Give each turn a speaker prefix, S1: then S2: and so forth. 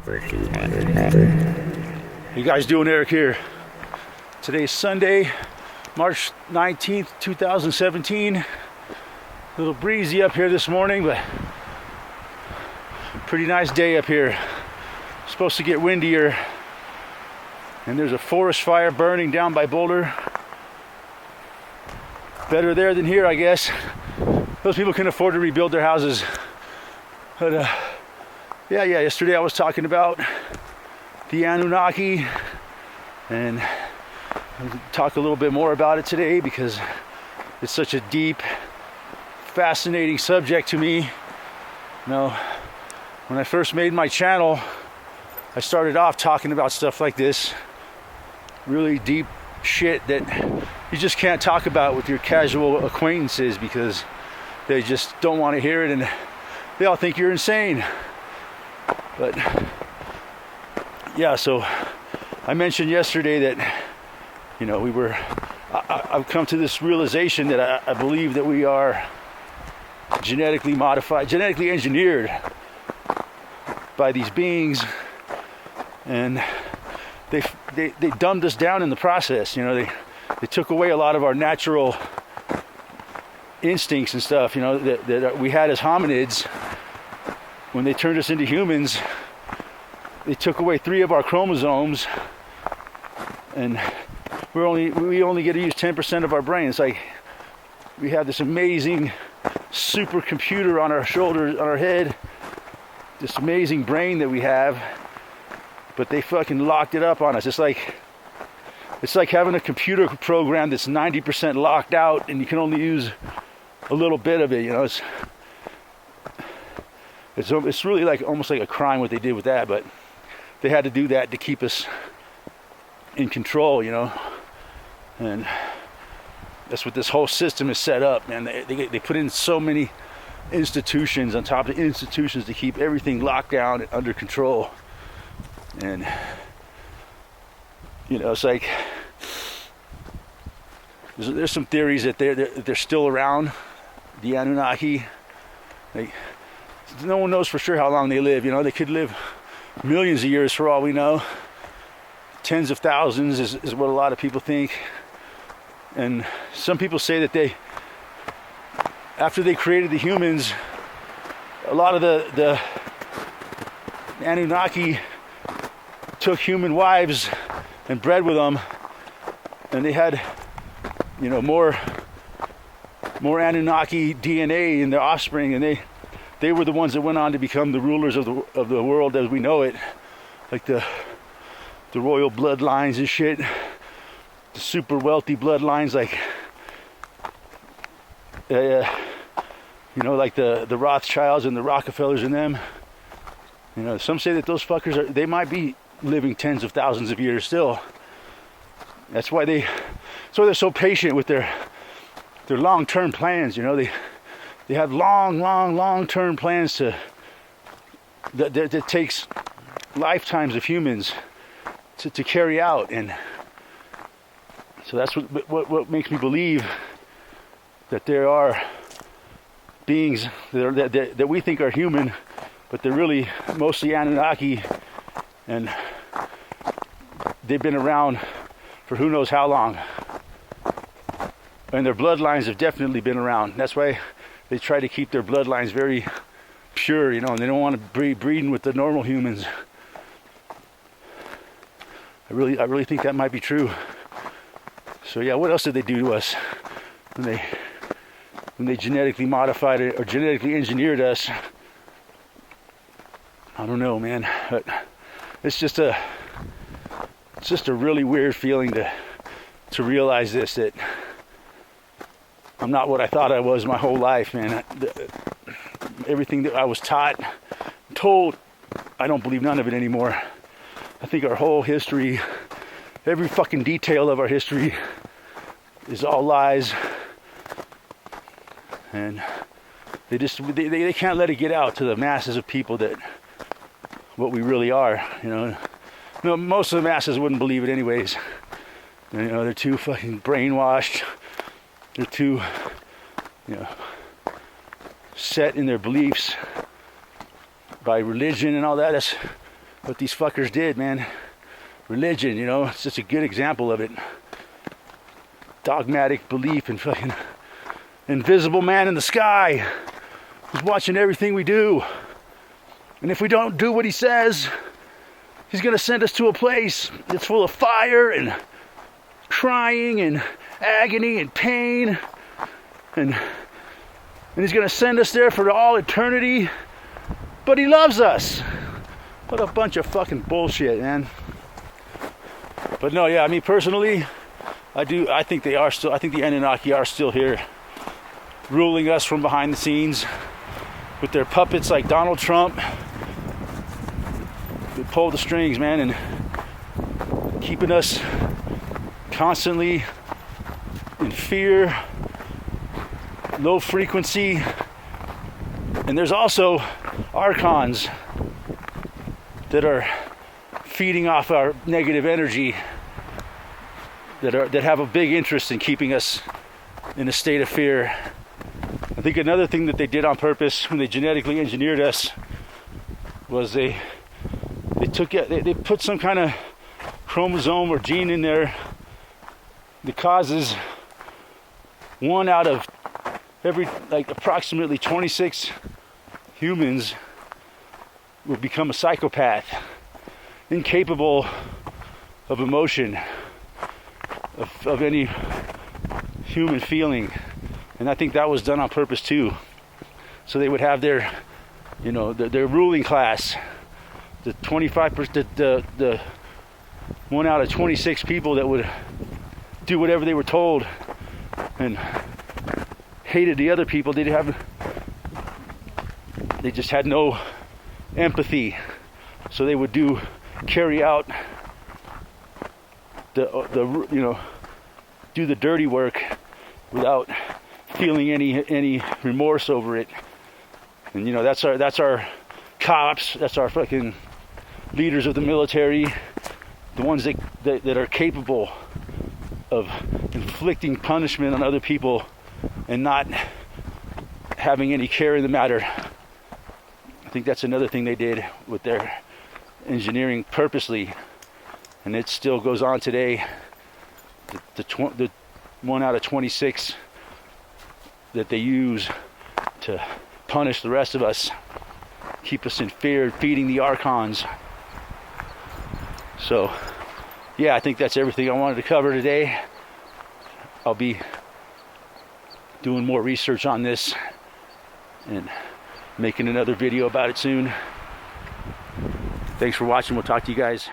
S1: You guys doing? Eric here. Today's Sunday, March 19th, 2017. A little breezy up here this morning, but pretty nice day up here. Supposed to get windier. And there's a forest fire burning down by Boulder. Better there than here, I guess. Those people can afford to rebuild their houses. But yeah, yesterday I was talking about the Anunnaki, and I'll talk a little bit more about it today because it's such a deep, fascinating subject to me. You know, when I first made my channel, I started off talking about stuff like this, really deep shit that you just can't talk about with your casual acquaintances because they just don't want to hear it and they all think you're insane. But yeah, so I mentioned yesterday that, you know, I've come to this realization that I believe that we are genetically modified, genetically engineered by these beings, and they dumbed us down in the process. You know, they took away a lot of our natural instincts and stuff, you know, that we had as hominids. When they turned us into humans, they took away 3 of our chromosomes, and we only get to use 10% of our brain. It's like we have this amazing supercomputer on our shoulders, on our head, this amazing brain that we have, but they fucking locked it up on us. It's like having a computer program that's 90% locked out and you can only use a little bit of it. You know, it's really like almost like a crime what they did with that, but they had to do that to keep us in control, you know. And that's what this whole system is set up, man. They put in so many institutions on top of institutions to keep everything locked down and under control. And you know, it's like there's some theories that they're still around, the Anunnaki. No one knows for sure how long they live. You know, they could live millions of years for all we know. Tens of thousands is what a lot of people think. And some people say that after they created the humans, a lot of the Anunnaki took human wives and bred with them, and they had, you know, more Anunnaki DNA in their offspring, and they were the ones that went on to become the rulers of the world as we know it, like the royal bloodlines and shit, the super wealthy bloodlines, like you know, like the Rothschilds and the Rockefellers and them. You know, some say that those fuckers they might be living tens of thousands of years still. That's why they're so patient with their long-term plans. You know, they have long-term plans that takes lifetimes of humans to carry out. And so that's what makes me believe that there are beings that we think are human, but they're really mostly Anunnaki, and they've been around for who knows how long. And their bloodlines have definitely been around. That's why they try to keep their bloodlines very pure, you know, and they don't want to breeding with the normal humans. I really think that might be true. So yeah, what else did they do to us when they genetically modified it or genetically engineered us? I don't know, man. But it's just a really weird feeling to realize this, that I'm not what I thought I was my whole life, man. Everything that I was told, I don't believe none of it anymore. I think our whole history, every fucking detail of our history is all lies. And they can't let it get out to the masses of people that what we really are, you know. No, most of the masses wouldn't believe it anyways. You know, they're too fucking brainwashed. They're too, you know, set in their beliefs by religion and all that. what these fuckers did, man. Religion, you know, it's just a good example of it. Dogmatic belief in fucking invisible man in the sky who's watching everything we do. And if we don't do what he says, he's gonna send us to a place that's full of fire and crying and agony and pain. And he's gonna send us there for all eternity. But he loves us. What a bunch of fucking bullshit, man. But no, yeah, I mean, personally, I think the Anunnaki are still here, ruling us from behind the scenes with their puppets like Donald Trump. They pull the strings, man, and keeping us constantly in fear, low frequency. And there's also archons that are feeding off our negative energy, that have a big interest in keeping us in a state of fear. I think another thing that they did on purpose when they genetically engineered us was they put some kind of chromosome or gene in there that causes one out of every, like, approximately 26 humans will become a psychopath, incapable of emotion, of any human feeling. And I think that was done on purpose too. So they would have their, you know, their ruling class, the 25%, the 1 out of 26 people that would do whatever they were told and hated the other people. They just had no empathy. So they would carry out do the dirty work without feeling any remorse over it. And you know, that's our cops, that's our fucking leaders of the military, the ones that are capable of inflicting punishment on other people and not having any care in the matter. I think that's another thing they did with their engineering purposely, and it still goes on today. The 1 out of 26 that they use to punish the rest of us, keep us in fear, feeding the archons. So yeah, I think that's everything I wanted to cover today. I'll be doing more research on this and making another video about it soon. Thanks for watching. We'll talk to you guys.